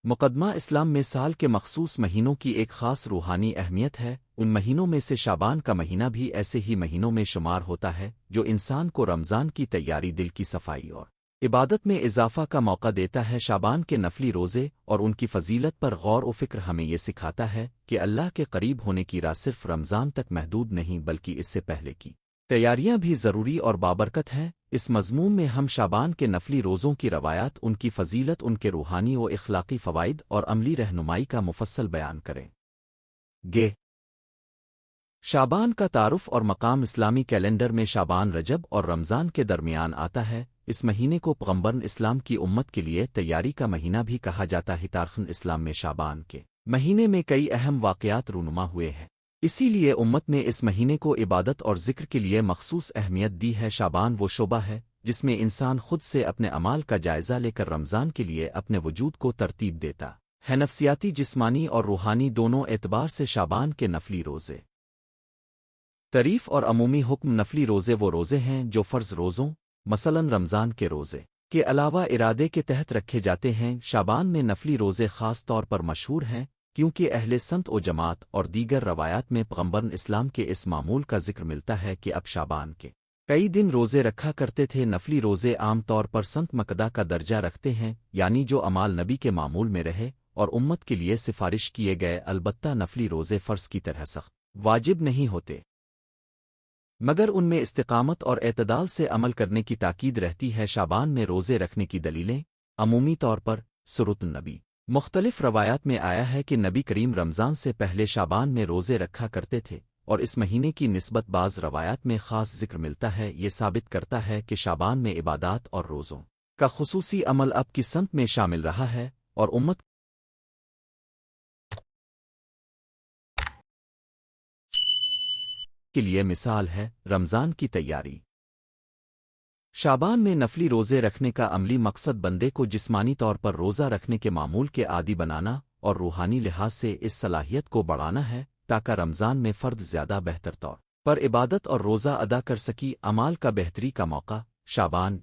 مقدمہ اسلام میں سال کے مخصوص مہینوں کی ایک خاص روحانی اہمیت ہے۔ ان مہینوں میں سے شعبان کا مہینہ بھی ایسے ہی مہینوں میں شمار ہوتا ہے جو انسان کو رمضان کی تیاری، دل کی صفائی اور عبادت میں اضافہ کا موقع دیتا ہے۔ شعبان کے نفلی روزے اور ان کی فضیلت پر غور و فکر ہمیں یہ سکھاتا ہے کہ اللہ کے قریب ہونے کی راہ صرف رمضان تک محدود نہیں بلکہ اس سے پہلے کی تیاریاں بھی ضروری اور بابرکت ہیں۔ اس مضمون میں ہم شعبان کے نفلی روزوں کی روایات، ان کی فضیلت، ان کے روحانی و اخلاقی فوائد اور عملی رہنمائی کا مفصل بیان کریں گے۔ شعبان کا تعارف اور مقام اسلامی کیلنڈر میں شعبان رجب اور رمضان کے درمیان آتا ہے۔ اس مہینے کو پیغمبر اسلام کی امت کے لیے تیاری کا مہینہ بھی کہا جاتا ہے۔ تاریخ اسلام میں شعبان کے مہینے میں کئی اہم واقعات رونما ہوئے ہیں، اسی لیے امت نے اس مہینے کو عبادت اور ذکر کے لیے مخصوص اہمیت دی ہے۔ شعبان وہ شعبہ ہے جس میں انسان خود سے اپنے اعمال کا جائزہ لے کر رمضان کے لیے اپنے وجود کو ترتیب دیتا ہے۔ نفسیاتی، جسمانی اور روحانی دونوں اعتبار سے شعبان کے نفلی روزے تعریف اور عمومی حکم۔ نفلی روزے وہ روزے ہیں جو فرض روزوں مثلاً رمضان کے روزے کے علاوہ ارادے کے تحت رکھے جاتے ہیں۔ شعبان میں نفلی روزے خاص طور پر مشہور ہیں کیونکہ اہل سنت و جماعت اور دیگر روایات میں پیغمبر اسلام کے اس معمول کا ذکر ملتا ہے کہ اب شعبان کے کئی دن روزے رکھا کرتے تھے۔ نفلی روزے عام طور پر سنت مقدہ کا درجہ رکھتے ہیں، یعنی جو اعمال نبی کے معمول میں رہے اور امت کے لیے سفارش کیے گئے۔ البتہ نفلی روزے فرض کی طرح سخت واجب نہیں ہوتے، مگر ان میں استقامت اور اعتدال سے عمل کرنے کی تاکید رہتی ہے۔ شعبان میں روزے رکھنے کی دلیلیں عمومی طور پر سیرت النبی مختلف روایات میں آیا ہے کہ نبی کریم رمضان سے پہلے شعبان میں روزے رکھا کرتے تھے، اور اس مہینے کی نسبت بعض روایات میں خاص ذکر ملتا ہے۔ یہ ثابت کرتا ہے کہ شعبان میں عبادات اور روزوں کا خصوصی عمل اب کی سنت میں شامل رہا ہے اور امت کے لیے مثال ہے۔ رمضان کی تیاری۔ شعبان میں نفلی روزے رکھنے کا عملی مقصد بندے کو جسمانی طور پر روزہ رکھنے کے معمول کے عادی بنانا اور روحانی لحاظ سے اس صلاحیت کو بڑھانا ہے تاکہ رمضان میں فرد زیادہ بہتر طور پر عبادت اور روزہ ادا کر سکی۔ اعمال کا بہتری کا موقع۔ شعبان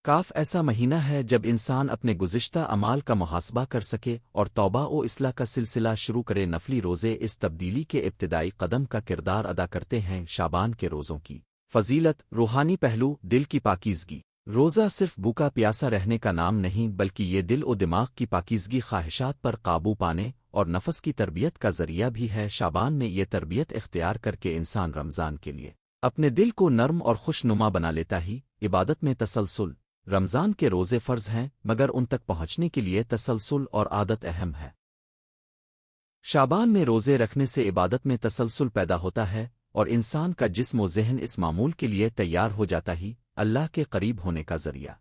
کاف ایسا مہینہ ہے جب انسان اپنے گزشتہ اعمال کا محاسبہ کر سکے اور توبہ و اصلاح کا سلسلہ شروع کرے۔ نفلی روزے اس تبدیلی کے ابتدائی قدم کا کردار ادا کرتے ہیں۔ شعبان کے روزوں کی فضیلت۔ روحانی پہلو۔ دل کی پاکیزگی۔ روزہ صرف بھوکا پیاسا رہنے کا نام نہیں بلکہ یہ دل و دماغ کی پاکیزگی، خواہشات پر قابو پانے اور نفس کی تربیت کا ذریعہ بھی ہے۔ شعبان میں یہ تربیت اختیار کر کے انسان رمضان کے لیے اپنے دل کو نرم اور خوش نما بنا لیتا ہی۔ عبادت میں تسلسل۔ رمضان کے روزے فرض ہیں مگر ان تک پہنچنے کے لیے تسلسل اور عادت اہم ہے۔ شعبان میں روزے رکھنے سے عبادت میں تسلسل پیدا ہوتا ہے اور انسان کا جسم و ذہن اس معمول کے لیے تیار ہو جاتا ہی اللہ کے قریب ہونے کا ذریعہ۔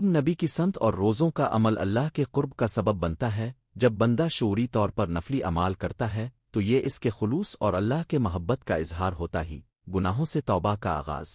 نبی کی سنت اور روزوں کا عمل اللہ کے قرب کا سبب بنتا ہے۔ جب بندہ شعوری طور پر نفلی اعمال کرتا ہے تو یہ اس کے خلوص اور اللہ کے محبت کا اظہار ہوتا ہی گناہوں سے توبہ کا آغاز۔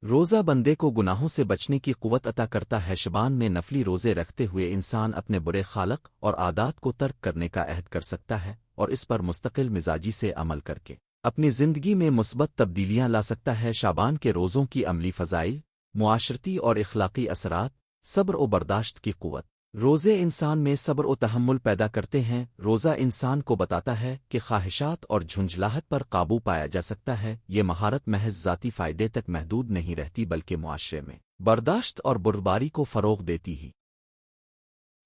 روزہ بندے کو گناہوں سے بچنے کی قوت عطا کرتا ہے۔ شعبان میں نفلی روزے رکھتے ہوئے انسان اپنے برے خالق اور عادات کو ترک کرنے کا عہد کر سکتا ہے اور اس پر مستقل مزاجی سے عمل کر کے اپنی زندگی میں مثبت تبدیلیاں لا سکتا ہے۔ شعبان کے روزوں کی عملی فضائل، معاشرتی اور اخلاقی اثرات۔ صبر و برداشت کی قوت۔ روزے انسان میں صبر و تحمل پیدا کرتے ہیں۔ روزہ انسان کو بتاتا ہے کہ خواہشات اور جھنجھلاہٹ پر قابو پایا جا سکتا ہے۔ یہ مہارت محض ذاتی فائدے تک محدود نہیں رہتی بلکہ معاشرے میں برداشت اور بردباری کو فروغ دیتی ہی۔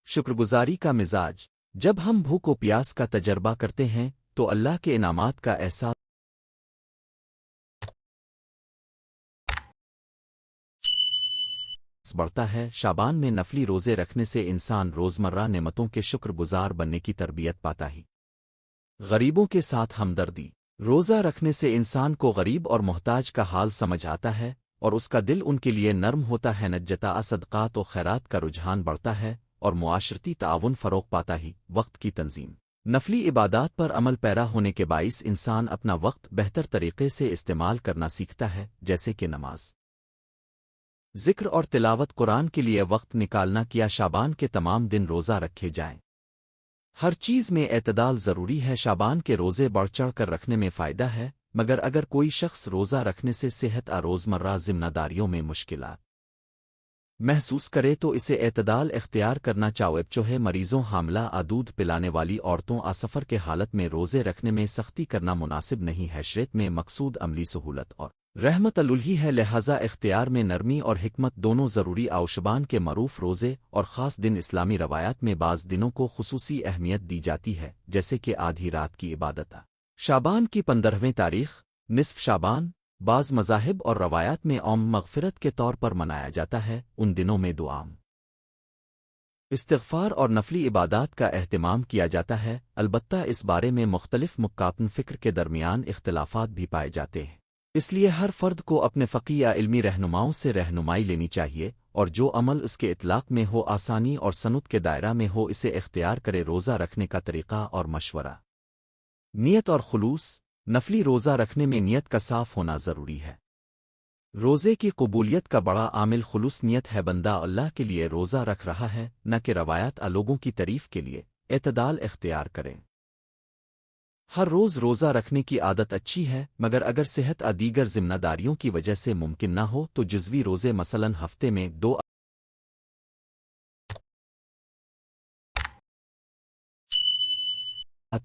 شکرگزاری کا مزاج۔ جب ہم بھوک و پیاس کا تجربہ کرتے ہیں تو اللہ کے انعامات کا احساس بڑھتا ہے۔ شعبان میں نفلی روزے رکھنے سے انسان روزمرہ نعمتوں کے شکر گزار بننے کی تربیت پاتا ہی۔ غریبوں کے ساتھ ہمدردی۔ روزہ رکھنے سے انسان کو غریب اور محتاج کا حال سمجھ آتا ہے اور اس کا دل ان کے لیے نرم ہوتا ہے۔ نجتہ صدقات و خیرات کا رجحان بڑھتا ہے اور معاشرتی تعاون فروغ پاتا ہی۔ وقت کی تنظیم۔ نفلی عبادات پر عمل پیرا ہونے کے باعث انسان اپنا وقت بہتر طریقے سے استعمال کرنا سیکھتا ہے، جیسے کہ نماز ذکر اور تلاوت قرآن کے لیے وقت نکالنا کیا شعبان کے تمام دن روزہ رکھے جائیں۔ ہر چیز میں اعتدال ضروری ہے۔ شعبان کے روزے بڑھ چڑھ کر رکھنے میں فائدہ ہے، مگر اگر کوئی شخص روزہ رکھنے سے صحت روزمرہ ذمہ داریوں میں مشکلات محسوس کرے تو اسے اعتدال اختیار کرنا چاہیے۔ مریضوں، حاملہ، دودھ پلانے والی عورتوں سفر کے حالت میں روزے رکھنے میں سختی کرنا مناسب نہیں ہے۔ شریعت میں مقصود عملی سہولت اور رحمت الہی ہے، لہذا اختیار میں نرمی اور حکمت دونوں ضروری۔ شعبان کے معروف روزے اور خاص دن اسلامی روایات میں بعض دنوں کو خصوصی اہمیت دی جاتی ہے، جیسے کہ آدھی رات کی عبادت شعبان کی 15ویں تاریخ، نصف شعبان، بعض مذاہب اور روایات میں عام مغفرت کے طور پر منایا جاتا ہے۔ ان دنوں میں دعا، استغفار اور نفلی عبادات کا اہتمام کیا جاتا ہے، البتہ اس بارے میں مختلف مکاتب فکر کے درمیان اختلافات بھی پائے جاتے ہیں۔ اس لیے ہر فرد کو اپنے فقی یا علمی رہنماؤں سے رہنمائی لینی چاہیے، اور جو عمل اس کے اطلاق میں ہو، آسانی اور سنت کے دائرہ میں ہو، اسے اختیار کرے۔ روزہ رکھنے کا طریقہ اور مشورہ، نیت اور خلوص۔ نفلی روزہ رکھنے میں نیت کا صاف ہونا ضروری ہے۔ روزے کی قبولیت کا بڑا عامل خلوص نیت ہے۔ بندہ اللہ کے لیے روزہ رکھ رہا ہے، نہ کہ روایات لوگوں کی تعریف کے لیے۔ اعتدال اختیار کریں۔ ہر روز روزہ رکھنے کی عادت اچھی ہے، مگر اگر صحت دیگر ذمہ داریوں کی وجہ سے ممکن نہ ہو تو جزوی روزے مثلاً ہفتے میں 2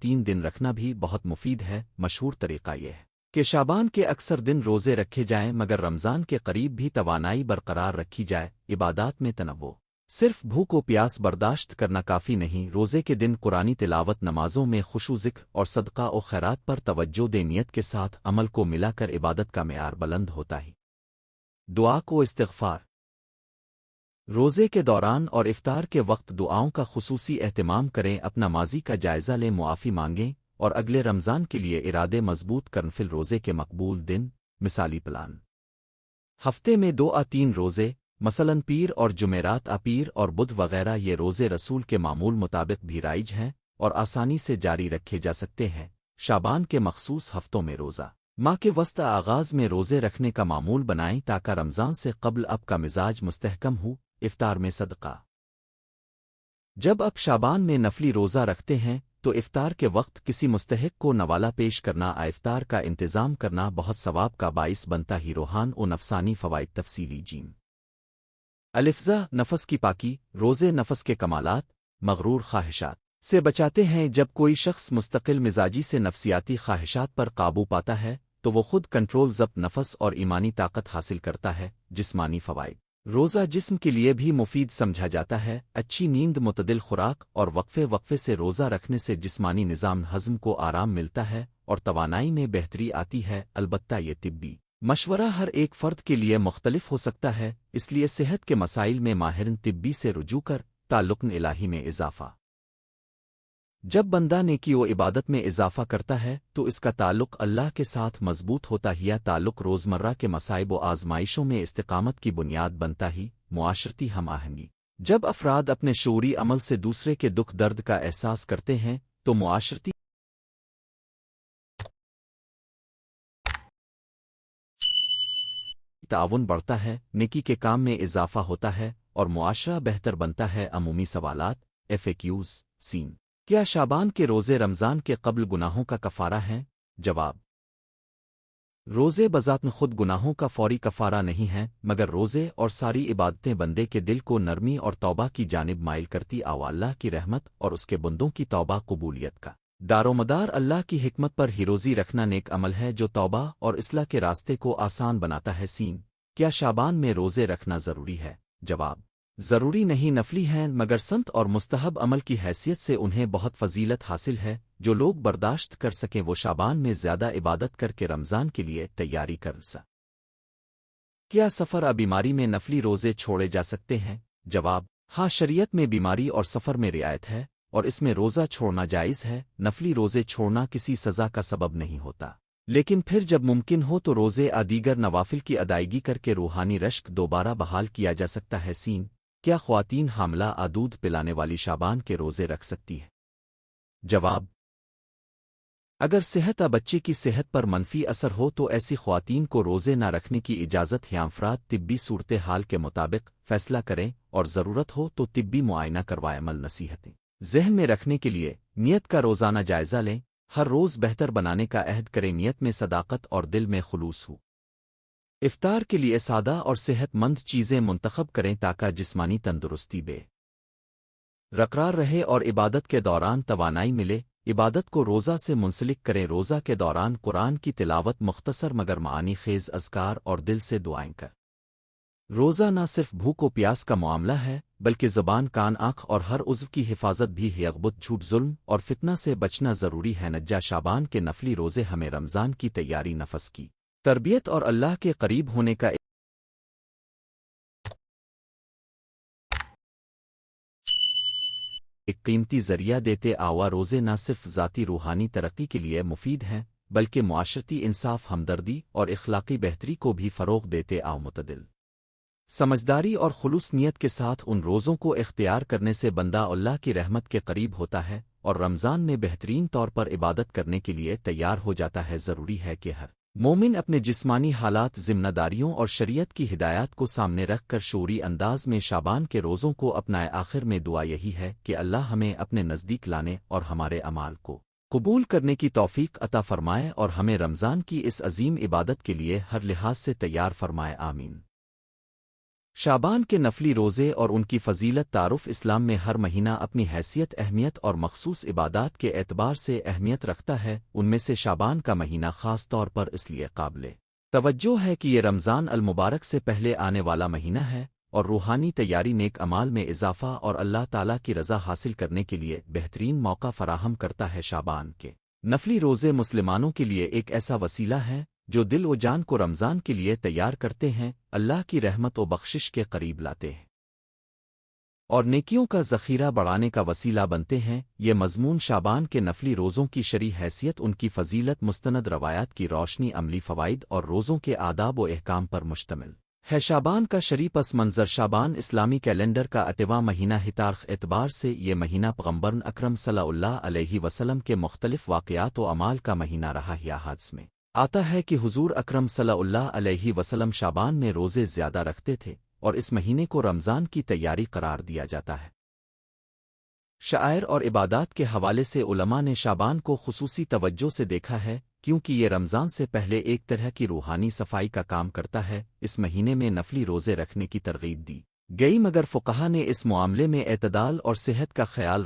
3 دن رکھنا بھی بہت مفید ہے۔ مشہور طریقہ یہ ہے کہ شعبان کے اکثر دن روزے رکھے جائیں، مگر رمضان کے قریب بھی توانائی برقرار رکھی جائے۔ عبادات میں تنوع، صرف بھوک و پیاس برداشت کرنا کافی نہیں۔ روزے کے دن قرآنی تلاوت، نمازوں میں خشوع، ذکر اور صدقہ و خیرات پر توجہ دے۔ نیت کے ساتھ عمل کو ملا کر عبادت کا معیار بلند ہوتا ہے۔ دعا کو استغفار، روزے کے دوران اور افطار کے وقت دعاؤں کا خصوصی اہتمام کریں۔ اپنا ماضی کا جائزہ لیں، معافی مانگیں اور اگلے رمضان کے لیے ارادے مضبوط کریں۔ فی روزے کے مقبول دن، مثالی پلان، ہفتے میں 2 3 روزے، مثلاً پیر اور جمعرات، پیر اور بدھ وغیرہ۔ یہ روزے رسول کے معمول مطابق بھی رائج ہیں اور آسانی سے جاری رکھے جا سکتے ہیں۔ شعبان کے مخصوص ہفتوں میں روزہ ماہ کے وسط آغاز میں روزے رکھنے کا معمول بنائیں تاکہ رمضان سے قبل آپ کا مزاج مستحکم ہو۔ افطار میں صدقہ، جب آپ شعبان میں نفلی روزہ رکھتے ہیں تو افطار کے وقت کسی مستحق کو نوالا پیش کرنا، افطار کا انتظام کرنا بہت ثواب کا باعث بنتا ہی۔ روحان و نفسانی فوائد، تفصیلی جیم الفظا، نفس کی پاکی۔ روزے نفس کے کمالات، مغرور خواہشات سے بچاتے ہیں۔ جب کوئی شخص مستقل مزاجی سے نفسیاتی خواہشات پر قابو پاتا ہے تو وہ خود کنٹرول، ضبط نفس اور ایمانی طاقت حاصل کرتا ہے۔ جسمانی فوائد، روزہ جسم کے لیے بھی مفید سمجھا جاتا ہے۔ اچھی نیند، متعدل خوراک اور وقفے وقفے سے روزہ رکھنے سے جسمانی نظام ہضم کو آرام ملتا ہے اور توانائی میں بہتری آتی ہے۔ البتہ یہ طبی مشورہ ہر ایک فرد کے لیے مختلف ہو سکتا ہے، اس لیے صحت کے مسائل میں ماہرین طبی سے رجوع کر تعلق الہی میں اضافہ۔ جب بندہ نیکی و عبادت میں اضافہ کرتا ہے تو اس کا تعلق اللہ کے ساتھ مضبوط ہوتا ہی، یا تعلق روزمرہ کے مصائب و آزمائشوں میں استقامت کی بنیاد بنتا ہی۔ معاشرتی ہم آہنگی، جب افراد اپنے شعوری عمل سے دوسرے کے دکھ درد کا احساس کرتے ہیں تو معاشرتی تعاون بڑھتا ہے، نیکی کے کام میں اضافہ ہوتا ہے اور معاشرہ بہتر بنتا ہے۔ عمومی سوالات، FAQs۔ سین، کیا شعبان کے روزے رمضان کے قبل گناہوں کا کفارہ ہیں؟ جواب، روزے بذات خود گناہوں کا فوری کفارہ نہیں ہیں، مگر روزے اور ساری عبادتیں بندے کے دل کو نرمی اور توبہ کی جانب مائل کرتی اللہ کی رحمت اور اس کے بندوں کی توبہ قبولیت کا دارومدار اللہ کی حکمت پر ہی۔ روزی رکھنا نیک عمل ہے جو توبہ اور اصلاح کے راستے کو آسان بناتا ہے۔ سین، کیا شعبان میں روزے رکھنا ضروری ہے؟ جواب، ضروری نہیں، نفلی ہیں، مگر سنت اور مستحب عمل کی حیثیت سے انہیں بہت فضیلت حاصل ہے۔ جو لوگ برداشت کر سکیں وہ شعبان میں زیادہ عبادت کر کے رمضان کے لیے تیاری کر سکیں۔ کیا سفر بیماری میں نفلی روزے چھوڑے جا سکتے ہیں؟ جواب، ہاں، شریعت میں بیماری اور سفر میں رعایت ہے اور اس میں روزہ چھوڑنا جائز ہے۔ نفلی روزے چھوڑنا کسی سزا کا سبب نہیں ہوتا، لیکن پھر جب ممکن ہو تو روزے دیگر نوافل کی ادائیگی کر کے روحانی رشک دوبارہ بحال کیا جا سکتا ہے۔ سین، کیا خواتین حاملہ دودھ پلانے والی شعبان کے روزے رکھ سکتی ہیں؟ جواب، اگر صحت بچے کی صحت پر منفی اثر ہو تو ایسی خواتین کو روزے نہ رکھنے کی اجازت ہے۔ افراد طبی صورتحال کے مطابق فیصلہ کریں اور ضرورت ہو تو طبی معائنہ کروائے۔ عمل نصیحتیں ذہن میں رکھنے کے لیے نیت کا روزانہ جائزہ لیں، ہر روز بہتر بنانے کا عہد کریں، نیت میں صداقت اور دل میں خلوص ہو۔ افطار کے لیے سادہ اور صحت مند چیزیں منتخب کریں تاکہ جسمانی تندرستی برقرار رہے اور عبادت کے دوران توانائی ملے۔ عبادت کو روزہ سے منسلک کریں، روزہ کے دوران قرآن کی تلاوت، مختصر مگر معانی خیز اذکار اور دل سے دعائیں کر۔ روزہ نہ صرف بھوک و پیاس کا معاملہ ہے بلکہ زبان، کان، آنکھ اور ہر عضو کی حفاظت بھی ہے۔ غیبت، جھوٹ، ظلم اور فتنہ سے بچنا ضروری ہے۔ نجا شعبان کے نفلی روزے ہمیں رمضان کی تیاری، نفس کی تربیت اور اللہ کے قریب ہونے کا ایک قیمتی ذریعہ دیتے آوا۔ روزے نہ صرف ذاتی روحانی ترقی کے لیے مفید ہیں بلکہ معاشرتی انصاف، ہمدردی اور اخلاقی بہتری کو بھی فروغ دیتے آؤ۔ متعدل سمجھداری اور خلوص نیت کے ساتھ ان روزوں کو اختیار کرنے سے بندہ اللہ کی رحمت کے قریب ہوتا ہے اور رمضان میں بہترین طور پر عبادت کرنے کے لیے تیار ہو جاتا ہے۔ ضروری ہے کہ ہر مومن اپنے جسمانی حالات، ذمہ داریوں اور شریعت کی ہدایات کو سامنے رکھ کر شعوری انداز میں شعبان کے روزوں کو اپنائے۔ آخر میں دعا یہی ہے کہ اللہ ہمیں اپنے نزدیک لانے اور ہمارے اعمال کو قبول کرنے کی توفیق عطا فرمائے اور ہمیں رمضان کی اس عظیم عبادت کے لیے ہر لحاظ سے تیار فرمائے، آمین۔ شعبان کے نفلی روزے اور ان کی فضیلت۔ تعارف اسلام میں ہر مہینہ اپنی حیثیت، اہمیت اور مخصوص عبادات کے اعتبار سے اہمیت رکھتا ہے، ان میں سے شعبان کا مہینہ خاص طور پر اس لیے قابل توجہ ہے کہ یہ رمضان المبارک سے پہلے آنے والا مہینہ ہے اور روحانی تیاری، نیک اعمال میں اضافہ اور اللہ تعالیٰ کی رضا حاصل کرنے کے لیے بہترین موقع فراہم کرتا ہے۔ شعبان کے نفلی روزے مسلمانوں کے لیے ایک ایسا وسیلہ ہے جو دل و جان کو رمضان کے لیے تیار کرتے ہیں، اللہ کی رحمت و بخشش کے قریب لاتے ہیں اور نیکیوں کا ذخیرہ بڑھانے کا وسیلہ بنتے ہیں۔ یہ مضمون شعبان کے نفلی روزوں کی شرعی حیثیت، ان کی فضیلت، مستند روایات کی روشنی، عملی فوائد اور روزوں کے آداب و احکام پر مشتمل ہے۔ شعبان کا شرعی پس منظر۔ شعبان اسلامی کیلنڈر کا 8واں مہینہ ہے۔ تاریخ اعتبار سے یہ مہینہ پیغمبر اکرم صلی اللہ علیہ وسلم کے مختلف واقعات و اعمال کا مہینہ رہا ہے۔ حدیث میں آتا ہے کہ حضور اکرم صلی اللہ علیہ وسلم شعبان میں روزے زیادہ رکھتے تھے اور اس مہینے کو رمضان کی تیاری قرار دیا جاتا ہے۔ شعائر اور عبادات کے حوالے سے علماء نے شعبان کو خصوصی توجہ سے دیکھا ہے کیونکہ یہ رمضان سے پہلے ایک طرح کی روحانی صفائی کا کام کرتا ہے۔ اس مہینے میں نفلی روزے رکھنے کی ترغیب دی گئی مگر فقہا نے اس معاملے میں اعتدال اور صحت کا خیال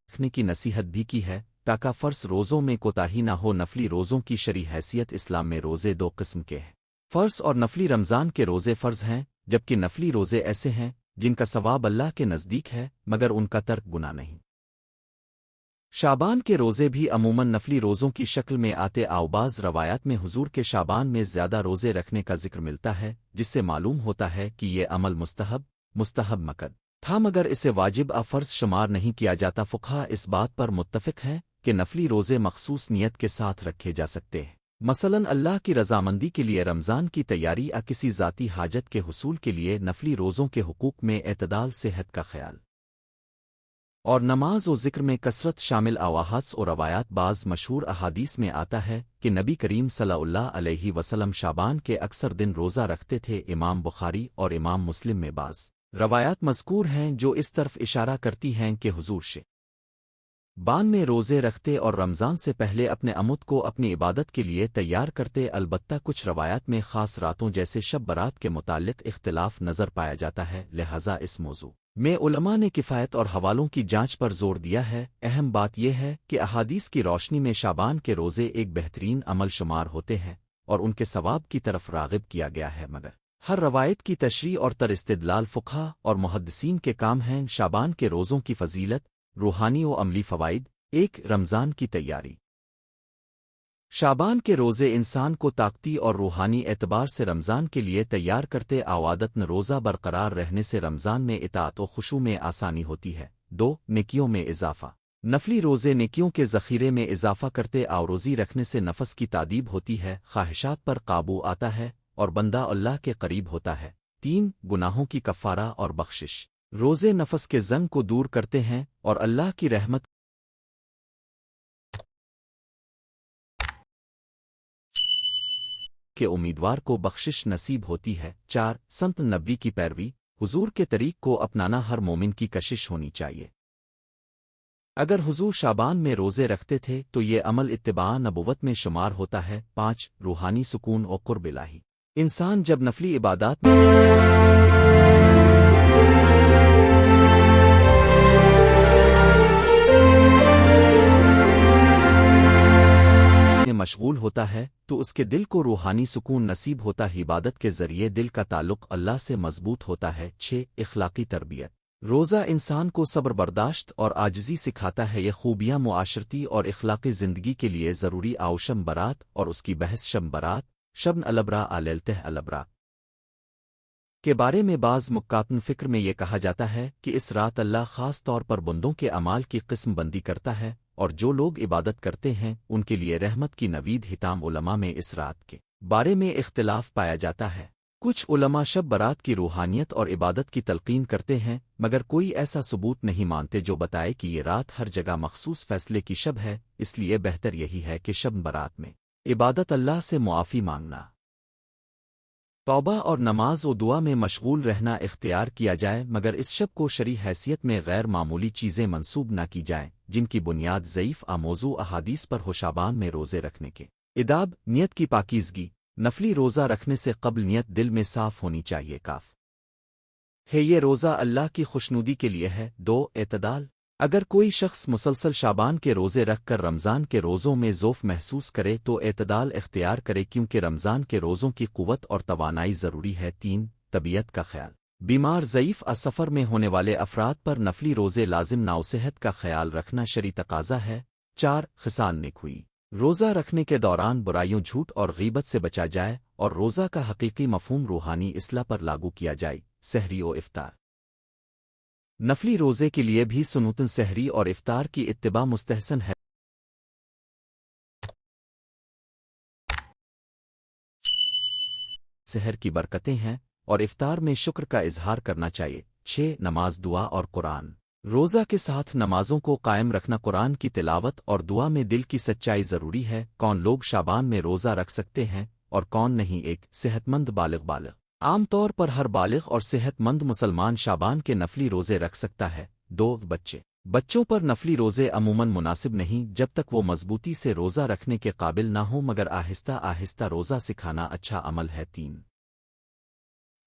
رکھنے کی نصیحت بھی کی ہے تاکہ فرض روزوں میں کوتاہی نہ ہو۔ نفلی روزوں کی شرعی حیثیت۔ اسلام میں روزے دو قسم کے ہیں، فرض اور نفلی۔ رمضان کے روزے فرض ہیں جبکہ نفلی روزے ایسے ہیں جن کا ثواب اللہ کے نزدیک ہے مگر ان کا ترک گناہ نہیں۔ شعبان کے روزے بھی عموماً نفلی روزوں کی شکل میں آتے آؤ۔ بعض روایات میں حضور کے شعبان میں زیادہ روزے رکھنے کا ذکر ملتا ہے جس سے معلوم ہوتا ہے کہ یہ عمل مستحب مکر تھا مگر اسے واجب فرض شمار نہیں کیا جاتا۔ فقہا اس بات پر متفق ہیں کہ نفلی روزے مخصوص نیت کے ساتھ رکھے جا سکتے ہیں، مثلاً اللہ کی رضامندی کے لیے، رمضان کی تیاری یا کسی ذاتی حاجت کے حصول کے لیے۔ نفلی روزوں کے حقوق میں اعتدال، صحت کا خیال اور نماز و ذکر میں کثرت شامل۔ احادیث و روایات۔ بعض مشہور احادیث میں آتا ہے کہ نبی کریم صلی اللہ علیہ وسلم شعبان کے اکثر دن روزہ رکھتے تھے۔ امام بخاری اور امام مسلم میں بعض روایات مذکور ہیں جو اس طرف اشارہ کرتی ہیں کہ حضور شعبان میں روزے رکھتے اور رمضان سے پہلے اپنے امت کو اپنی عبادت کے لیے تیار کرتے۔ البتہ کچھ روایات میں خاص راتوں جیسے شب برات کے متعلق اختلاف نظر پایا جاتا ہے، لہذا اس موضوع میں علماء نے کفایت اور حوالوں کی جانچ پر زور دیا ہے۔ اہم بات یہ ہے کہ احادیث کی روشنی میں شعبان کے روزے ایک بہترین عمل شمار ہوتے ہیں اور ان کے ثواب کی طرف راغب کیا گیا ہے، مگر ہر روایت کی تشریح اور تر استدلال فقہا اور محدثین کے کام ہیں۔ شعبان کے روزوں کی فضیلت، روحانی و عملی فوائد۔ ایک، رمضان کی تیاری۔ شعبان کے روزے انسان کو طاقتی اور روحانی اعتبار سے رمضان کے لیے تیار کرتے۔ عادتاً روزہ برقرار رہنے سے رمضان میں اطاعت و خشوع میں آسانی ہوتی ہے۔ دو، نیکیوں میں اضافہ۔ نفلی روزے نیکیوں کے ذخیرے میں اضافہ کرتے۔ روزی رکھنے سے نفس کی تادیب ہوتی ہے، خواہشات پر قابو آتا ہے اور بندہ اللہ کے قریب ہوتا ہے۔ تین، گناہوں کی کفارہ اور بخشش۔ روزے نفس کے زنگ کو دور کرتے ہیں اور اللہ کی رحمت کے امیدوار کو بخشش نصیب ہوتی ہے۔ 4 سنت نبی کی پیروی، حضور کے طریق کو اپنانا ہر مومن کی کشش ہونی چاہیے۔ اگر حضور شعبان میں روزے رکھتے تھے تو یہ عمل اتباع نبوت میں شمار ہوتا ہے۔ 5 روحانی سکون اور قرب الہی، انسان جب نفلی عبادات میں مشغول ہوتا ہے تو اس کے دل کو روحانی سکون نصیب ہوتا ہے۔ عبادت کے ذریعے دل کا تعلق اللہ سے مضبوط ہوتا ہے۔ 6 اخلاقی تربیت، روزہ انسان کو صبر برداشت اور عاجزی سکھاتا ہے۔ یہ خوبیاں معاشرتی اور اخلاقی زندگی کے لیے ضروری آؤشم برات اور اس کی بحث شم برات شبن البرا آلیلتہ البرا کے بارے میں بعض مکاتن فکر میں یہ کہا جاتا ہے کہ اس رات اللہ خاص طور پر بندوں کے اعمال کی قسم بندی کرتا ہے اور جو لوگ عبادت کرتے ہیں ان کے لیے رحمت کی نوید حتام۔ علماء میں اس رات کے بارے میں اختلاف پایا جاتا ہے۔ کچھ علماء شب برات کی روحانیت اور عبادت کی تلقین کرتے ہیں مگر کوئی ایسا ثبوت نہیں مانتے جو بتائے کہ یہ رات ہر جگہ مخصوص فیصلے کی شب ہے۔ اس لیے بہتر یہی ہے کہ شب برات میں عبادت اللہ سے معافی مانگنا، توبہ اور نماز و دعا میں مشغول رہنا اختیار کیا جائے، مگر اس شب کو شرعی حیثیت میں غیر معمولی چیزیں منسوب نہ کی جائیں جن کی بنیاد ضعیف موضوع احادیث پر ہو۔ شعبان میں روزے رکھنے کے اداب، نیت کی پاکیزگی، نفلی روزہ رکھنے سے قبل نیت دل میں صاف ہونی چاہیے۔ کاف ہے یہ روزہ اللہ کی خوشنودی کے لیے ہے۔ 2 اعتدال، اگر کوئی شخص مسلسل شعبان کے روزے رکھ کر رمضان کے روزوں میں ذوف محسوس کرے تو اعتدال اختیار کرے کیونکہ رمضان کے روزوں کی قوت اور توانائی ضروری ہے۔ 3 طبیعت کا خیال، بیمار ضعیف سفر میں ہونے والے افراد پر نفلی روزے لازم نہ، صحت کا خیال رکھنا شرعی تقاضا ہے۔ 4 خصال نیک ہوئی، روزہ رکھنے کے دوران برائیوں جھوٹ اور غیبت سے بچا جائے اور روزہ کا حقیقی مفہوم روحانی اصلاح پر لاگو کیا جائے۔ سحری و افطار، نفلی روزے کے لیے بھی سنتن سحری اور افطار کی اتباع مستحسن ہے۔ سحر کی برکتیں ہیں اور افطار میں شکر کا اظہار کرنا چاہیے۔ 6 نماز، دعا اور قرآن، روزہ کے ساتھ نمازوں کو قائم رکھنا، قرآن کی تلاوت اور دعا میں دل کی سچائی ضروری ہے۔ کون لوگ شعبان میں روزہ رکھ سکتے ہیں اور کون نہیں؟ 1 صحت مند بالغ، عام طور پر ہر بالغ اور صحت مند مسلمان شعبان کے نفلی روزے رکھ سکتا ہے۔ 2 بچوں پر نفلی روزے عموماً مناسب نہیں جب تک وہ مضبوطی سے روزہ رکھنے کے قابل نہ ہوں، مگر آہستہ آہستہ روزہ سکھانا اچھا عمل ہے۔ 3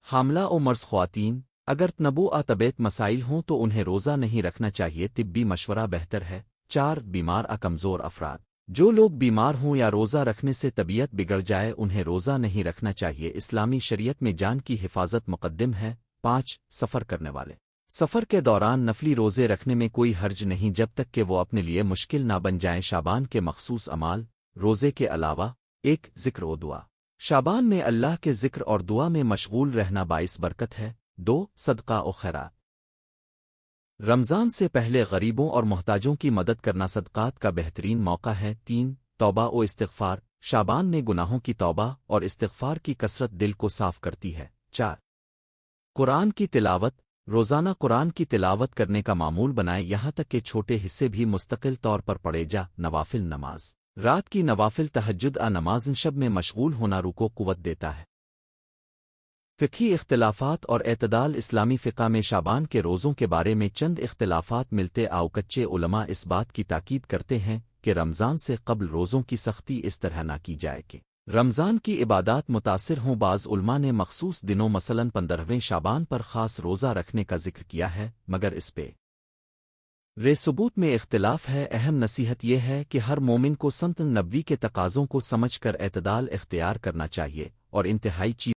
حاملہ و مرض خواتین، اگر تنبوع طبیعت مسائل ہوں تو انہیں روزہ نہیں رکھنا چاہیے، طبی مشورہ بہتر ہے۔ 4 بیمار کمزور افراد، جو لوگ بیمار ہوں یا روزہ رکھنے سے طبیعت بگڑ جائے انہیں روزہ نہیں رکھنا چاہیے۔ اسلامی شریعت میں جان کی حفاظت مقدم ہے۔ 5 سفر کرنے والے، سفر کے دوران نفلی روزے رکھنے میں کوئی حرج نہیں جب تک کہ وہ اپنے لیے مشکل نہ بن جائیں۔ شعبان کے مخصوص اعمال، روزے کے علاوہ 1 ذکر و دعا، شعبان میں اللہ کے ذکر اور دعا میں مشغول رہنا باعث برکت ہے۔ 2 صدقہ و خیرات، رمضان سے پہلے غریبوں اور محتاجوں کی مدد کرنا صدقات کا بہترین موقع ہے۔ 3 توبہ و استغفار، شعبان میں گناہوں کی توبہ اور استغفار کی کثرت دل کو صاف کرتی ہے۔ 4 قرآن کی تلاوت، روزانہ قرآن کی تلاوت کرنے کا معمول بنائے، یہاں تک کہ چھوٹے حصے بھی مستقل طور پر پڑھے جا۔ نوافل نماز، رات کی نوافل تہجد نماز شب میں مشغول ہونا روح کو قوت دیتا ہے۔ فقہی اختلافات اور اعتدال، اسلامی فقہ میں شعبان کے روزوں کے بارے میں چند اختلافات ملتے آؤ۔ کچے علماء اس بات کی تاکید کرتے ہیں کہ رمضان سے قبل روزوں کی سختی اس طرح نہ کی جائے کہ رمضان کی عبادات متاثر ہوں۔ بعض علماء نے مخصوص دنوں مثلاً 15ویں شعبان پر خاص روزہ رکھنے کا ذکر کیا ہے، مگر اس پہ ثبوت میں اختلاف ہے۔ اہم نصیحت یہ ہے کہ ہر مومن کو سنت نبوی کے تقاضوں کو سمجھ کر اعتدال اختیار کرنا چاہیے اور انتہائی چیزوں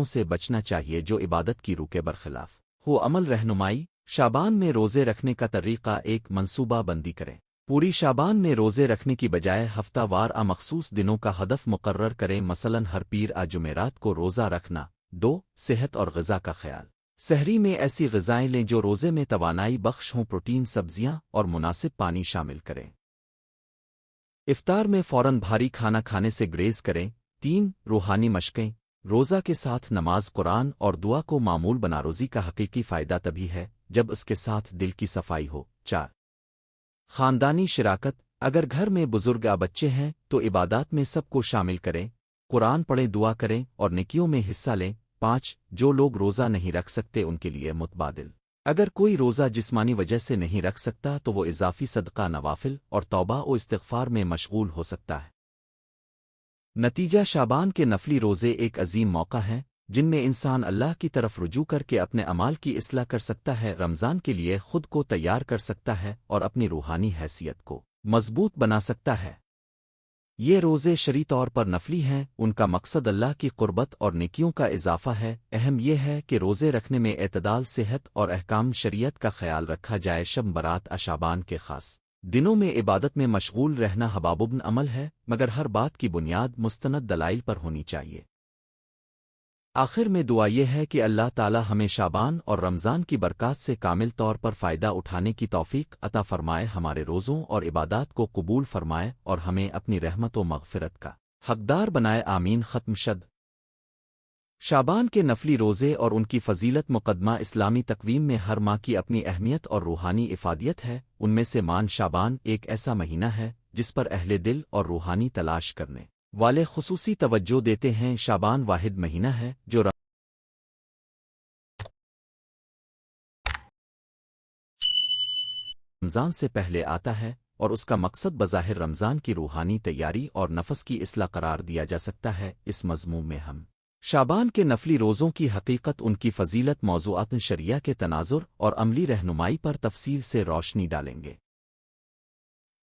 سے بچنا چاہیے جو عبادت کی روح کے برخلاف ہو۔ عمل رہنمائی، شعبان میں روزے رکھنے کا طریقہ، ایک منصوبہ بندی کریں۔ پوری شعبان میں روزے رکھنے کی بجائے ہفتہ وار مخصوص دنوں کا ہدف مقرر کریں، مثلاً ہر پیر جمعرات کو روزہ رکھنا۔ 2 صحت اور غذا کا خیال، سحری میں ایسی غذائیں لیں جو روزے میں توانائی بخش ہوں، پروٹین، سبزیاں اور مناسب پانی شامل کریں۔ افطار میں فوراً بھاری کھانا کھانے سے گریز کریں 3 روحانی مشقیں روزہ کے ساتھ نماز قرآن اور دعا کو معمول بنا روزی کا حقیقی فائدہ تبھی ہے جب اس کے ساتھ دل کی صفائی ہو۔ 4 خاندانی شراکت اگر گھر میں بزرگ یا بچے ہیں تو عبادات میں سب کو شامل کریں، قرآن پڑھیں، دعا کریں اور نیکیوں میں حصہ لیں۔ 5 جو لوگ روزہ نہیں رکھ سکتے ان کے لیے متبادل اگر کوئی روزہ جسمانی وجہ سے نہیں رکھ سکتا تو وہ اضافی صدقہ، نوافل اور توبہ و استغفار میں مشغول ہو سکتا ہے۔ نتیجہ شعبان کے نفلی روزے ایک عظیم موقع ہیں جن میں انسان اللہ کی طرف رجوع کر کے اپنے اعمال کی اصلاح کر سکتا ہے، رمضان کے لیے خود کو تیار کر سکتا ہے اور اپنی روحانی حیثیت کو مضبوط بنا سکتا ہے۔ یہ روزے شرعی طور پر نفلی ہیں، ان کا مقصد اللہ کی قربت اور نیکیوں کا اضافہ ہے۔ اہم یہ ہے کہ روزے رکھنے میں اعتدال، صحت اور احکام شریعت کا خیال رکھا جائے۔ شب برات شعبان کے خاص دنوں میں عبادت میں مشغول رہنا حبابن عمل ہے، مگر ہر بات کی بنیاد مستند دلائل پر ہونی چاہیے۔ آخر میں دعا یہ ہے کہ اللہ تعالی ہمیں شعبان اور رمضان کی برکات سے کامل طور پر فائدہ اٹھانے کی توفیق عطا فرمائے، ہمارے روزوں اور عبادات کو قبول فرمائے اور ہمیں اپنی رحمت و مغفرت کا حقدار بنائے، آمین۔ ختم شد شعبان کے نفلی روزے اور ان کی فضیلت مقدمہ اسلامی تقویم میں ہر ماہ کی اپنی اہمیت اور روحانی افادیت ہے، ان میں سے مان شعبان ایک ایسا مہینہ ہے جس پر اہل دل اور روحانی تلاش کرنے والے خصوصی توجہ دیتے ہیں۔ شعبان واحد مہینہ ہے جو رمضان سے پہلے آتا ہے اور اس کا مقصد بظاہر رمضان کی روحانی تیاری اور نفس کی اصلاح قرار دیا جا سکتا ہے۔ اس مضمون میں ہم شعبان کے نفلی روزوں کی حقیقت، ان کی فضیلت، موضوعات شرعیہ کے تناظر اور عملی رہنمائی پر تفصیل سے روشنی ڈالیں گے۔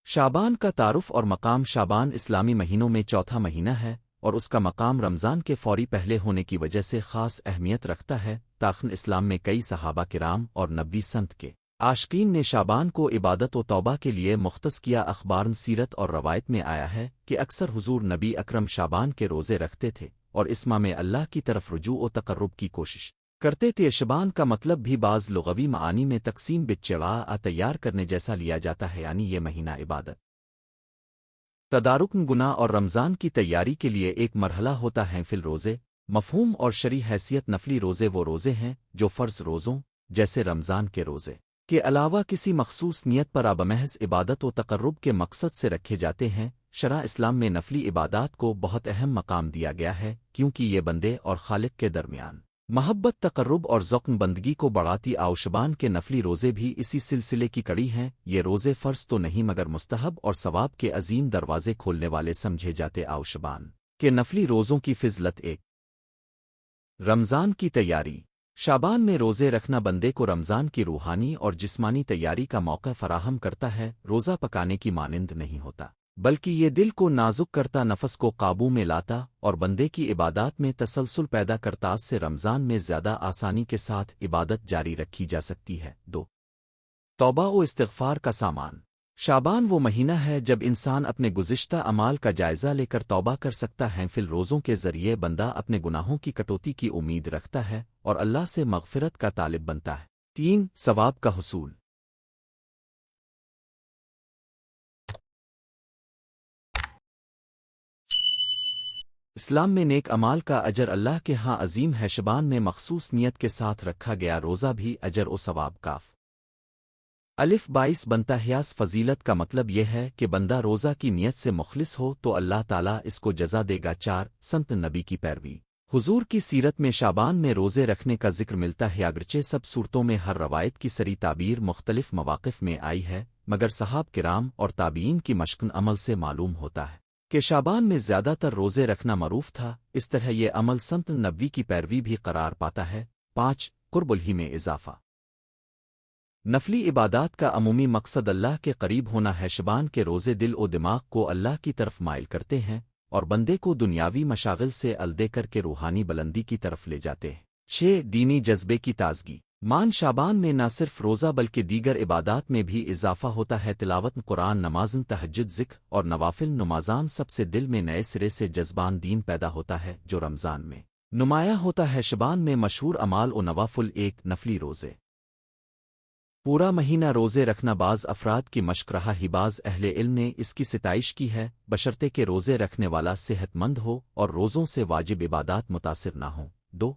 شعبان کا تعارف اور مقام شعبان اسلامی مہینوں میں چوتھا مہینہ ہے اور اس کا مقام رمضان کے فوری پہلے ہونے کی وجہ سے خاص اہمیت رکھتا ہے۔ تاخن اسلام میں کئی صحابہ کرام اور نبی سنت کے عاشقین نے شعبان کو عبادت و توبہ کے لیے مختص کیا۔ اخبار، سیرت اور روایت میں آیا ہے کہ اکثر حضور نبی اکرم شعبان کے روزے رکھتے تھے اور اس ماہ میں اللہ کی طرف رجوع و تقرب کی کوشش کرتے تھے۔ شعبان کا مطلب بھی بعض لغوی معانی میں تقسیم بالچڑا تیار کرنے جیسا لیا جاتا ہے، یعنی یہ مہینہ عبادت، تدارک، گناہ اور رمضان کی تیاری کے لیے ایک مرحلہ ہوتا ہے۔ فی الروزے مفہوم اور شرعی حیثیت نفلی روزے وہ روزے ہیں جو فرض روزوں جیسے رمضان کے روزے کے علاوہ کسی مخصوص نیت پر بمحض عبادت و تقرب کے مقصد سے رکھے جاتے ہیں۔ شرع اسلام میں نفلی عبادات کو بہت اہم مقام دیا گیا ہے کیونکہ یہ بندے اور خالق کے درمیان محبت، تقرب اور ذوق بندگی کو بڑھاتی۔ شعبان کے نفلی روزے بھی اسی سلسلے کی کڑی ہیں۔ یہ روزے فرض تو نہیں مگر مستحب اور ثواب کے عظیم دروازے کھولنے والے سمجھے جاتے۔ شعبان کے نفلی روزوں کی فضیلت۔ 1 رمضان کی تیاری شعبان میں روزے رکھنا بندے کو رمضان کی روحانی اور جسمانی تیاری کا موقع فراہم کرتا ہے۔ روزہ پکانے کی مانند نہیں ہوتا بلکہ یہ دل کو نازک کرتا، نفس کو قابو میں لاتا اور بندے کی عبادات میں تسلسل پیدا کرتا۔ اس سے رمضان میں زیادہ آسانی کے ساتھ عبادت جاری رکھی جا سکتی ہے۔ 2 توبہ و استغفار کا سامان شعبان وہ مہینہ ہے جب انسان اپنے گزشتہ اعمال کا جائزہ لے کر توبہ کر سکتا ہے۔ فی الروزوں کے ذریعے بندہ اپنے گناہوں کی کٹوتی کی امید رکھتا ہے اور اللہ سے مغفرت کا طالب بنتا ہے۔ 3 ثواب کا حصول اسلام میں نیک اعمال کا اجر اللہ کے ہاں عظیم ہے۔ شعبان میں مخصوص نیت کے ساتھ رکھا گیا روزہ بھی اجر و ثواب کاف الف باعث بنتا ہے۔ اس فضیلت کا مطلب یہ ہے کہ بندہ روزہ کی نیت سے مخلص ہو تو اللہ تعالیٰ اس کو جزا دے گا۔ 4 سنت نبی کی پیروی حضور کی سیرت میں شعبان میں روزے رکھنے کا ذکر ملتا ہے، اگرچہ سب صورتوں میں ہر روایت کی صریح تعبیر مختلف مواقف میں آئی ہے، مگر صحاب کرام اور تابعین کی مشقن عمل سے معلوم ہوتا ہے کہ شعبان میں زیادہ تر روزے رکھنا معروف تھا۔ اس طرح یہ عمل سنت نبوی کی پیروی بھی قرار پاتا ہے۔ 5 قرب الہی میں اضافہ نفلی عبادات کا عمومی مقصد اللہ کے قریب ہونا ہے۔ شعبان کے روزے دل و دماغ کو اللہ کی طرف مائل کرتے ہیں اور بندے کو دنیاوی مشاغل سے الدے کر کے روحانی بلندی کی طرف لے جاتے ہیں۔ 6 دینی جذبے کی تازگی مان شعبان میں نہ صرف روزہ بلکہ دیگر عبادات میں بھی اضافہ ہوتا ہے۔ تلاوت قرآن، نمازن، تہجد، ذکر اور نوافل نمازان سب سے دل میں نئے سرے سے جذبان دین پیدا ہوتا ہے جو رمضان میں نمایاں ہوتا ہے۔ شعبان میں مشہور اعمال و نوافل 1 نفلی روزے پورا مہینہ روزے رکھنا بعض افراد کی مشق رہا ہی بعض اہل علم نے اس کی ستائش کی ہے بشرطے کہ روزے رکھنے والا صحت مند ہو اور روزوں سے واجب عبادات متاثر نہ ہوں۔ 2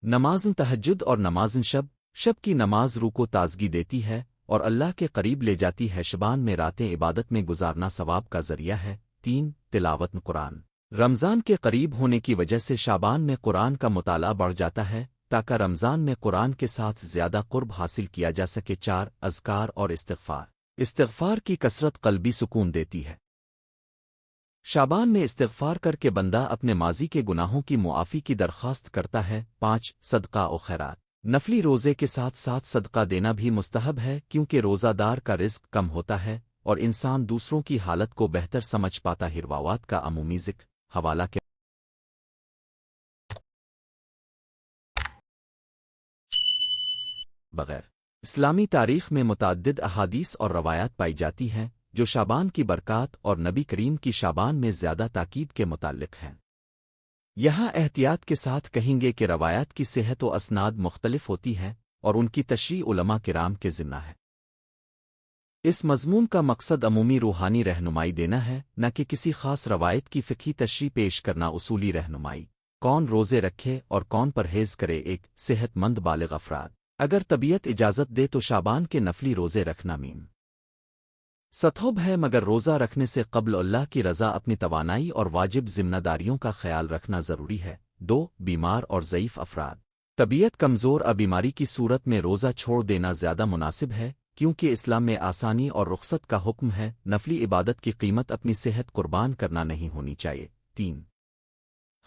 نمازن تہجد اور نمازن شب کی نماز روح کو تازگی دیتی ہے اور اللہ کے قریب لے جاتی ہے، شبان میں راتیں عبادت میں گزارنا ثواب کا ذریعہ ہے۔ 3 تلاوت قرآن رمضان کے قریب ہونے کی وجہ سے شعبان میں قرآن کا مطالعہ بڑھ جاتا ہے تاکہ رمضان میں قرآن کے ساتھ زیادہ قرب حاصل کیا جا سکے۔ 4 اذکار اور استغفار کی کثرت قلبی سکون دیتی ہے۔ شعبان میں استغفار کر کے بندہ اپنے ماضی کے گناہوں کی معافی کی درخواست کرتا ہے۔ 5 صدقہ و خیرات نفلی روزے کے ساتھ ساتھ صدقہ دینا بھی مستحب ہے کیونکہ روزہ دار کا رزق کم ہوتا ہے اور انسان دوسروں کی حالت کو بہتر سمجھ پاتا ہے۔ روایات کا عمومی ذکر حوالہ کے بغیر اسلامی تاریخ میں متعدد احادیث اور روایات پائی جاتی ہیں جو شعبان کی برکات اور نبی کریم کی شعبان میں زیادہ تاکید کے متعلق ہیں۔ یہاں احتیاط کے ساتھ کہیں گے کہ روایات کی صحت و اسناد مختلف ہوتی ہیں اور ان کی تشریح علماء کرام کے ذمہ ہے۔ اس مضمون کا مقصد عمومی روحانی رہنمائی دینا ہے، نہ کہ کسی خاص روایت کی فقہی تشریح پیش کرنا۔ اصولی رہنمائی کون روزے رکھے اور کون پرہیز کرے؟ 1 صحت مند بالغ افراد اگر طبیعت اجازت دے تو شعبان کے نفلی روزے رکھنا ستحب ہے، مگر روزہ رکھنے سے قبل اللہ کی رضا اپنی توانائی اور واجب ذمہ داریوں کا خیال رکھنا ضروری ہے۔ 2 بیمار اور ضعیف افراد طبیعت کمزور بیماری کی صورت میں روزہ چھوڑ دینا زیادہ مناسب ہے کیونکہ اسلام میں آسانی اور رخصت کا حکم ہے۔ نفلی عبادت کی قیمت اپنی صحت قربان کرنا نہیں ہونی چاہیے۔ 3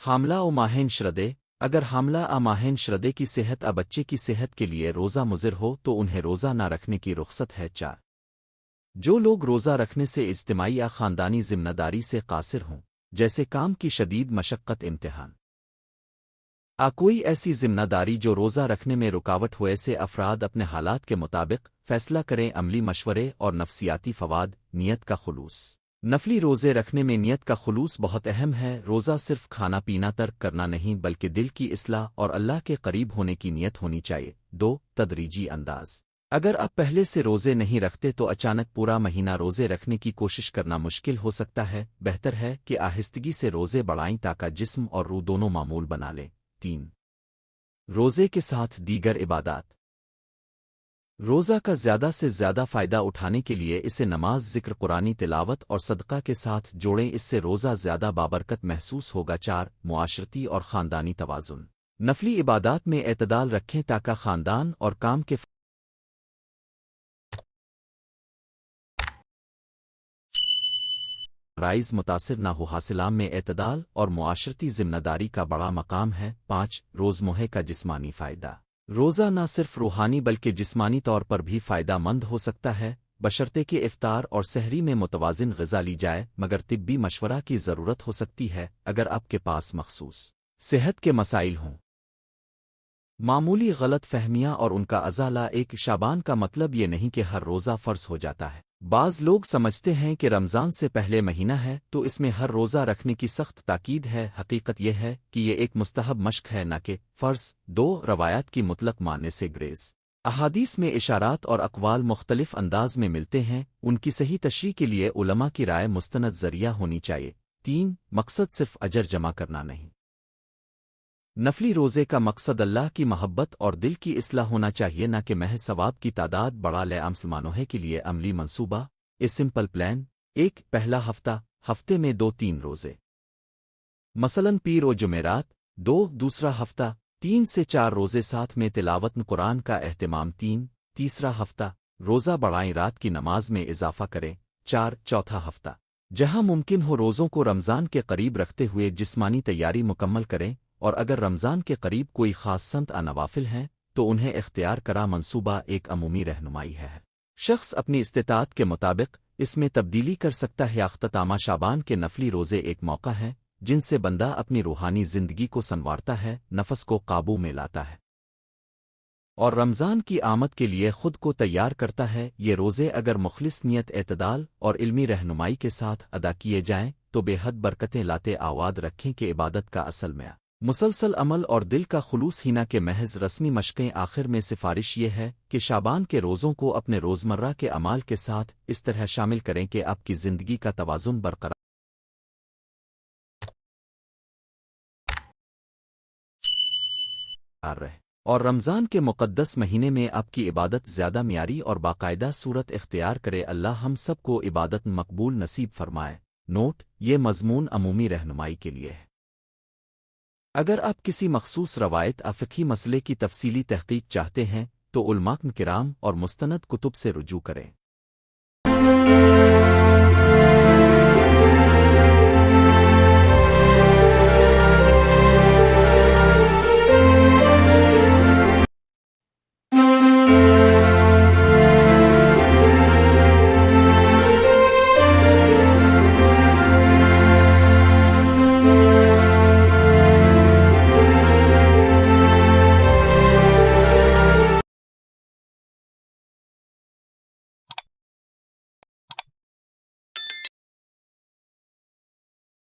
حاملہ و ماہین شردے اگر حاملہ ماہین شردے کی صحت بچے کی صحت کے لیے روزہ مضر ہو تو انہیں روزہ نہ رکھنے کی رخصت ہے۔ 4 جو لوگ روزہ رکھنے سے اجتماعی یا خاندانی ذمہ داری سے قاصر ہوں، جیسے کام کی شدید مشقت، امتحان کوئی ایسی ذمہ داری جو روزہ رکھنے میں رکاوٹ ہوئے سے افراد اپنے حالات کے مطابق فیصلہ کریں۔ عملی مشورے اور نفسیاتی فوائد۔ نیت کا خلوص نفلی روزے رکھنے میں نیت کا خلوص بہت اہم ہے۔ روزہ صرف کھانا پینا ترک کرنا نہیں بلکہ دل کی اصلاح اور اللہ کے قریب ہونے کی نیت ہونی چاہیے۔ 2 تدریجی انداز اگر آپ پہلے سے روزے نہیں رکھتے تو اچانک پورا مہینہ روزے رکھنے کی کوشش کرنا مشکل ہو سکتا ہے۔ بہتر ہے کہ آہستگی سے روزے بڑھائیں تاکہ جسم اور روح دونوں معمول بنا لیں۔ 3 روزے کے ساتھ دیگر عبادات روزہ کا زیادہ سے زیادہ فائدہ اٹھانے کے لیے اسے نماز، ذکر، قرآنی تلاوت اور صدقہ کے ساتھ جوڑیں، اس سے روزہ زیادہ بابرکت محسوس ہوگا۔ 4 معاشرتی اور خاندانی توازن نفلی عبادات میں اعتدال رکھیں تاکہ خاندان اور کام کے فرائض متاثر نہ ہو۔ حاصلام میں اعتدال اور معاشرتی ذمہ داری کا بڑا مقام ہے۔ 5 روزمرہ کا جسمانی فائدہ روزہ نہ صرف روحانی بلکہ جسمانی طور پر بھی فائدہ مند ہو سکتا ہے بشرطے کہ افطار اور سحری میں متوازن غذا لی جائے، مگر طبی مشورہ کی ضرورت ہو سکتی ہے اگر آپ کے پاس مخصوص صحت کے مسائل ہوں۔ معمولی غلط فہمیاں اور ان کا ازالہ۔ 1 شعبان کا مطلب یہ نہیں کہ ہر روزہ فرض ہو جاتا ہے۔ بعض لوگ سمجھتے ہیں کہ رمضان سے پہلے مہینہ ہے تو اس میں ہر روزہ رکھنے کی سخت تاکید ہے۔ حقیقت یہ ہے کہ یہ ایک مستحب مشق ہے نہ کہ فرض۔ 2 روایات کی مطلق ماننے سے گریز احادیث میں اشارات اور اقوال مختلف انداز میں ملتے ہیں، ان کی صحیح تشریح کے لیے علماء کی رائے مستند ذریعہ ہونی چاہیے۔ 3 مقصد صرف اجر جمع کرنا نہیں، نفلی روزے کا مقصد اللہ کی محبت اور دل کی اصلاح ہونا چاہیے نہ کہ محض ثواب کی تعداد بڑھا لے۔ مسلمانوں کے لیے عملی منصوبہ اے سمپل پلان۔ 1 پہلا ہفتے میں 2-3 روزے، مثلاً پیر و جمعرات۔ 2 دوسرا ہفتہ 3 سے 4 روزے، ساتھ میں تلاوت قرآن کا اہتمام۔ 3 تیسرا ہفتہ روزہ بڑھائیں، رات کی نماز میں اضافہ کریں۔ 4 چوتھا ہفتہ جہاں ممکن ہو روزوں کو رمضان کے قریب رکھتے ہوئے جسمانی تیاری مکمل کریں، اور اگر رمضان کے قریب کوئی خاص سنت نوافل ہیں تو انہیں اختیار کرا۔ منصوبہ ایک عمومی رہنمائی ہے، شخص اپنی استطاعت کے مطابق اس میں تبدیلی کر سکتا ہے۔ اختتامہ شعبان کے نفلی روزے ایک موقع ہے جن سے بندہ اپنی روحانی زندگی کو سنوارتا ہے، نفس کو قابو میں لاتا ہے اور رمضان کی آمد کے لیے خود کو تیار کرتا ہے۔ یہ روزے اگر مخلص نیت، اعتدال اور علمی رہنمائی کے ساتھ ادا کیے جائیں تو بے حد برکتیں لاتے۔ آواد رکھیں کہ عبادت کا اصل میں مسلسل عمل اور دل کا خلوص ہینا کے محض رسمی مشقیں آخر میں سفارش یہ ہے کہ شعبان کے روزوں کو اپنے روزمرہ کے اعمال کے ساتھ اس طرح شامل کریں کہ آپ کی زندگی کا توازن برقرار رہے اور رمضان کے مقدس مہینے میں آپ کی عبادت زیادہ معیاری اور باقاعدہ صورت اختیار کرے اللہ ہم سب کو عبادت مقبول نصیب فرمائے نوٹ یہ مضمون عمومی رہنمائی کے لیے ہے اگر آپ کسی مخصوص روایت فقہی مسئلے کی تفصیلی تحقیق چاہتے ہیں تو علماء کرام اور مستند کتب سے رجوع کریں